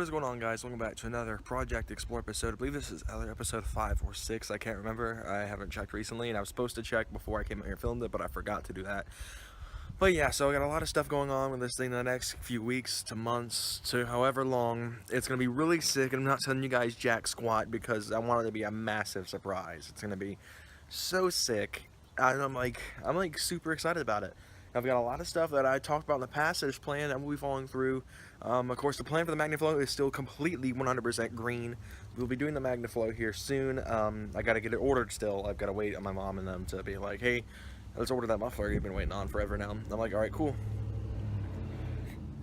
What is going on, guys? Welcome back to another Project Explore episode. I believe this is either episode 5 or 6. I can't remember. I haven't checked recently, and I was supposed to check before I came out here and filmed it, but I forgot to do that. But yeah, so I got a lot of stuff going on with this thing the next few weeks to months to however long. It's going to be really sick, and I'm not telling you guys jack squat because I want it to be a massive surprise. It's going to be so sick. I'm like super excited about it. I've got a lot of stuff that I talked about in the past that is planned that we'll be following through. Of course, the plan for the MagnaFlow is still completely 100% green. We'll be doing the MagnaFlow here soon. I got to get it ordered still. I've got to wait on my mom and them to be like, hey, let's order that muffler you've been waiting on forever now. I'm like, all right, cool.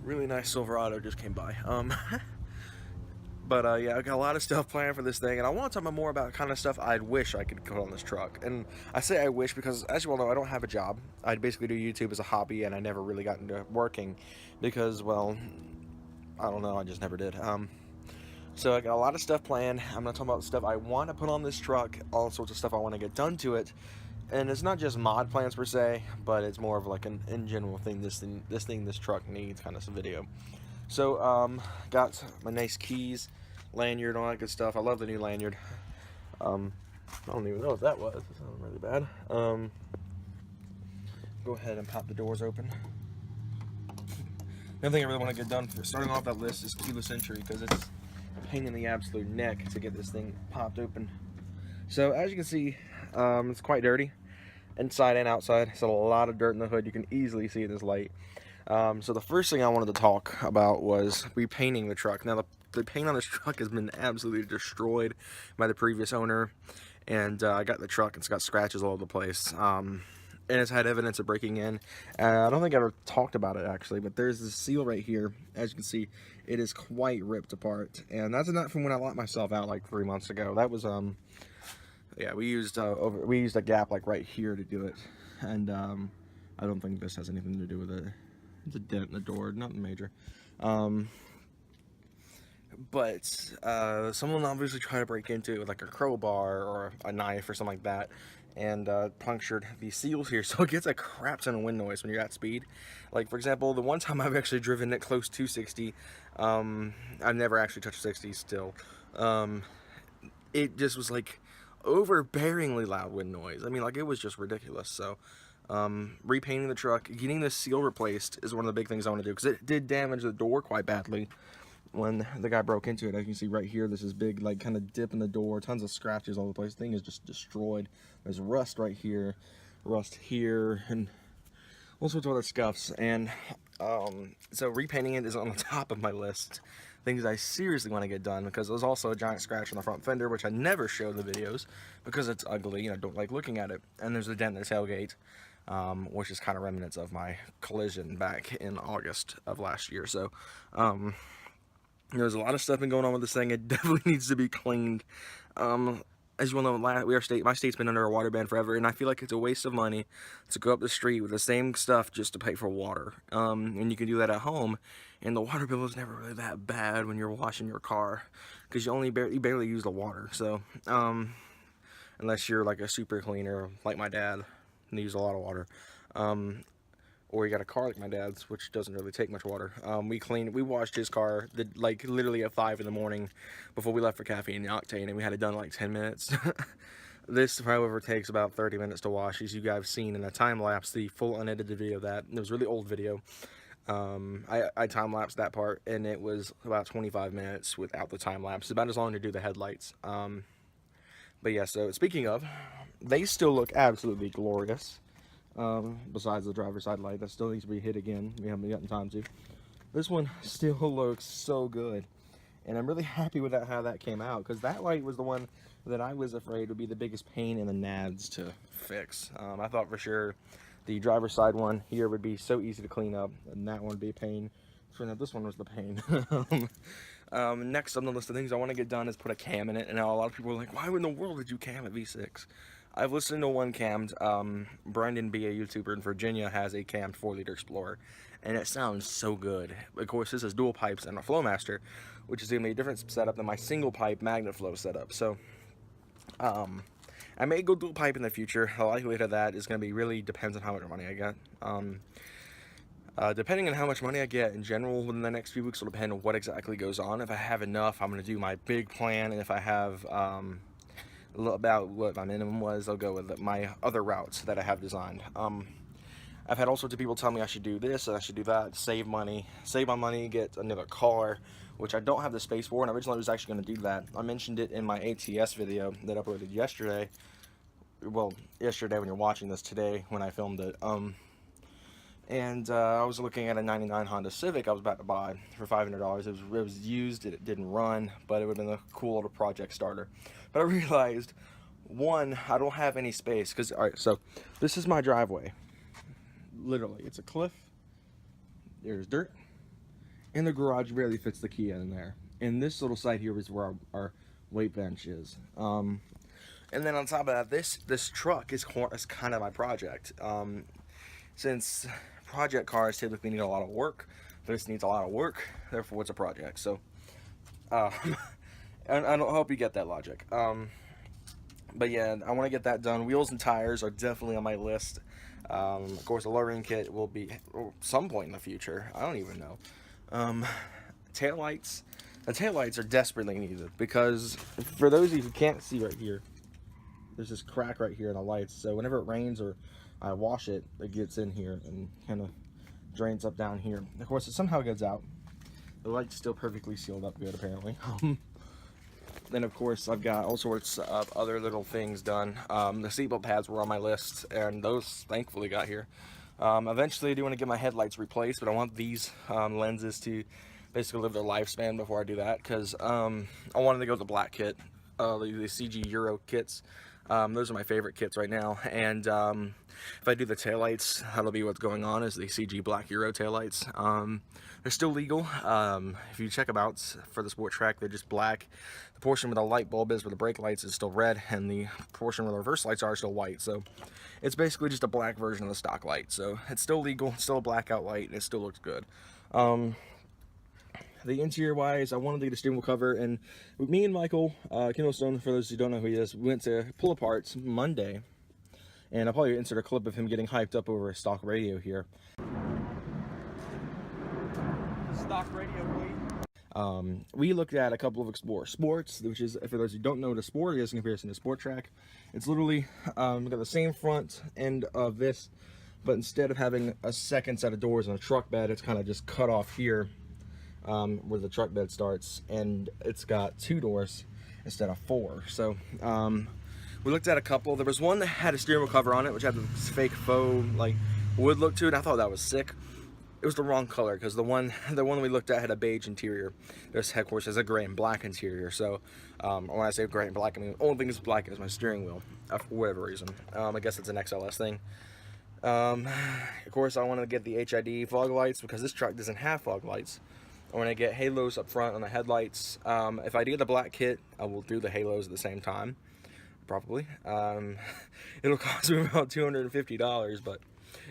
Really nice Silverado just came by. But yeah, I got a lot of stuff planned for this thing, and I want to talk more about kind of stuff I'd wish I could put on this truck. And I say I wish because, as you all know, I don't have a job. I basically do YouTube as a hobby, and I never really got into working because, well, I don't know, I just never did. So I got a lot of stuff planned. I'm going to talk about stuff I want to put on this truck, all sorts of stuff I want to get done to it. And it's not just mod plans per se, but it's more of like an in general thing. This truck needs kind of some video. So got my nice keys, lanyard, all that good stuff. I love the new lanyard. I don't even know what that was. It sounded really bad. Go ahead and pop the doors open. Another thing I really want to get done for starting off that list is keyless entry, because it's a pain in the absolute neck to get this thing popped open. So as you can see, it's quite dirty, inside and outside. It's a lot of dirt in the hood. You can easily see it in this light. So the first thing I wanted to talk about was repainting the truck. Now the paint on this truck has been absolutely destroyed by the previous owner, and I got the truck, it's got scratches all over the place, and it's had evidence of breaking in. I don't think I ever talked about it actually, but there's this seal right here. As you can see, it is quite ripped apart, and that's not from when I locked myself out like 3 months ago. That was yeah, we used a gap like right here to do it, and I don't think this has anything to do with it. It's a dent in the door, nothing major. But someone obviously tried to break into it with like a crowbar or a knife or something like that, and punctured these seals here, so it gets a crap ton of wind noise when you're at speed. Like, for example, the one time I've actually driven it close to 60, I've never actually touched 60 still. It just was like overbearingly loud wind noise. I mean, like, it was just ridiculous. So repainting the truck, getting this seal replaced is one of the big things I want to do, because it did damage the door quite badly when the guy broke into it. As you can see right here, this is big, like, kind of dip in the door, tons of scratches all over the place. The thing is just destroyed. There's rust right here, rust here, and all sorts of other scuffs. And so repainting it is on the top of my list. Things I seriously want to get done, because there's also a giant scratch on the front fender, which I never show in the videos because it's ugly and I don't like looking at it. And there's a dent in the tailgate, which is kind of remnants of my collision back in August of last year. So there's a lot of stuff been going on with this thing. It definitely needs to be cleaned. As you all know, my state's been under a water ban forever, and I feel like it's a waste of money to go up the street with the same stuff just to pay for water. And you can do that at home, and the water bill is never really that bad when you're washing your car, because you barely use the water. So unless you're like a super cleaner like my dad, and use a lot of water, or you got a car like my dad's, which doesn't really take much water. We washed his car like literally at 5 in the morning before we left for caffeine and octane, and we had it done in like 10 minutes. This, however, takes about 30 minutes to wash, as you guys have seen in a time lapse, the full unedited video of that. It was a really old video. I time lapsed that part, and it was about 25 minutes without the time lapse. About as long to do the headlights. But yeah, so speaking of, they still look absolutely glorious. Besides the driver's side light that still needs to be hit again. We haven't gotten time to. This one still looks so good, and I'm really happy with how that came out, because that light was the one that I was afraid would be the biggest pain in the nads to fix. I thought for sure the driver's side one here would be so easy to clean up, and that one would be a pain. So now this one was the pain. Next on the list of things I want to get done is put a cam in it, and now a lot of people are like, why in the world did you cam a V6? I've listened to one cammed. Brendan B, a YouTuber in Virginia, has a cammed 4-liter Explorer, and it sounds so good. Of course, this is dual pipes and a Flowmaster, which is going to be a different setup than my single pipe MagnaFlow setup. So I may go dual pipe in the future. The likelihood of that is going to be really depends on how much money I get. Depending on how much money I get in general within the next few weeks will depend on what exactly goes on. If I have enough, I'm going to do my big plan, and if I have about what my minimum was, I'll go with my other routes that I have designed. I've had all sorts of people tell me I should do this and I should do that, save money, save my money, get another car, which I don't have the space for, and originally I was actually going to do that. I mentioned it in my ATS video that I uploaded yesterday. Well, yesterday when you're watching this, today when I filmed it. And I was looking at a 99 Honda Civic I was about to buy for $500. It was used, it didn't run, but it would have been a cool little project starter. But I realized, one, I don't have any space, because, alright, so this is my driveway. Literally, it's a cliff, there's dirt, and the garage barely fits the Kia in there. And this little side here is where our weight bench is. And then on top of that, this truck is kind of my project. Since project cars typically need a lot of work, this needs a lot of work, therefore it's a project. So, and I hope you get that logic. But yeah, I want to get that done. Wheels and tires are definitely on my list. Of course, a lowering kit will be some point in the future. I don't even know. Taillights. The taillights are desperately needed because for those of you who can't see right here, there's this crack right here in the lights. So whenever it rains or I wash it, it gets in here and kind of drains up down here. Of course, it somehow gets out. The light's still perfectly sealed up good, apparently. Then, of course, I've got all sorts of other little things done. The seatbelt pads were on my list, and those thankfully got here. Eventually, I do want to get my headlights replaced, but I want these lenses to basically live their lifespan before I do that, because I wanted to go with the black kit, the CG Euro kits. Those are my favorite kits right now, and if I do the taillights, that'll be what's going on, is the CG Black Euro taillights. They're still legal. If you check them out for the Sport Track, they're just black. The portion where the light bulb is, where the brake lights, is still red, and the portion where the reverse lights are still white. So it's basically just a black version of the stock light. So it's still legal, it's still a blackout light, and it still looks good. The interior wise, I wanted to get a steering wheel cover, and with me and Michael Kindlestone, for those who don't know who he is, we went to pull aparts Monday, and I'll probably insert a clip of him getting hyped up over a stock radio here. Stock radio, please. We looked at a couple of Explorer Sports, which is, for those who don't know what a Sport is in comparison to Sport Track, it's literally got the same front end of this, but instead of having a second set of doors on a truck bed, it's kind of just cut off here. Where the truck bed starts, and it's got 2 doors instead of 4. So we looked at a couple. There was one that had a steering wheel cover on it, which had this fake faux like wood look to it, and I thought that was sick. It was the wrong color, because the one we looked at had a beige interior. This, of course, has a gray and black interior. So when I say gray and black, I mean the only thing that's black is my steering wheel, for whatever reason. I guess it's an XLS thing. Of course, I wanted to get the HID fog lights, because this truck doesn't have fog lights. I want to get halos up front on the headlights. If I do the black kit, I will do the halos at the same time, probably. It'll cost me about $250, but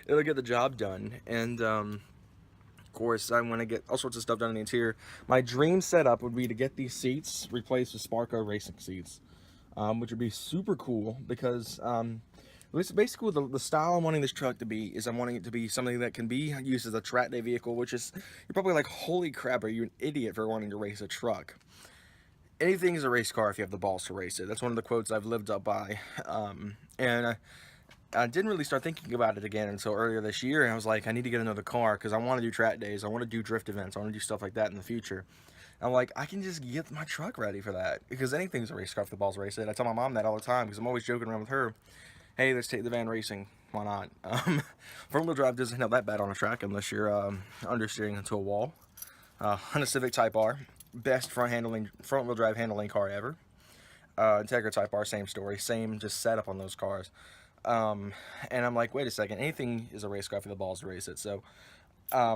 it'll get the job done. And of course, I want to get all sorts of stuff done in the interior. My dream setup would be to get these seats replaced with Sparco racing seats, which would be super cool, because basically the style I'm wanting this truck to be is I'm wanting it to be something that can be used as a track day vehicle, which is, you're probably like, holy crap, are you an idiot for wanting to race a truck? Anything is a race car if you have the balls to race it. That's one of the quotes I've lived up by. And I didn't really start thinking about it again until earlier this year, and I was like, I need to get another car, because I want to do track days, I want to do drift events, I want to do stuff like that in the future. I'm like, I can just get my truck ready for that, because anything's a race car if the balls race it. I tell my mom that all the time, because I'm always joking around with her. Hey, let's take the van racing. Why not? Front-wheel drive doesn't have that bad on a track unless you're understeering into a wall. Honda Civic Type R, best front-wheel drive handling car ever. Integra Type R, same story, same just setup on those cars. And I'm like, wait a second, anything is a race car for the balls to race it. So I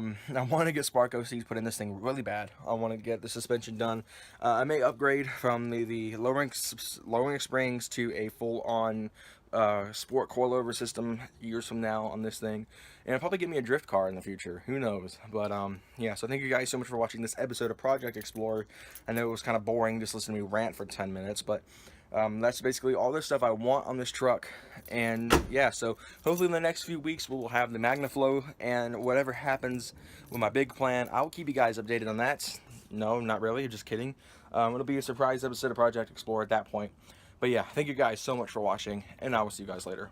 want to get Sparco seats put in this thing really bad. I want to get the suspension done. I may upgrade from the lowering springs to a full-on sport coilover system years from now on this thing, and it'll probably get me a drift car in the future, who knows. But yeah, so thank you guys so much for watching this episode of Project Explorer. I know it was kind of boring just listening to me rant for 10 minutes, but That's basically all the stuff I want on this truck. And yeah, so hopefully in the next few weeks we'll have the MagnaFlow, and whatever happens with my big plan, I'll keep you guys updated on that. No, not really, just kidding. It'll be a surprise episode of Project Explorer at that point. But yeah, thank you guys so much for watching, and I will see you guys later.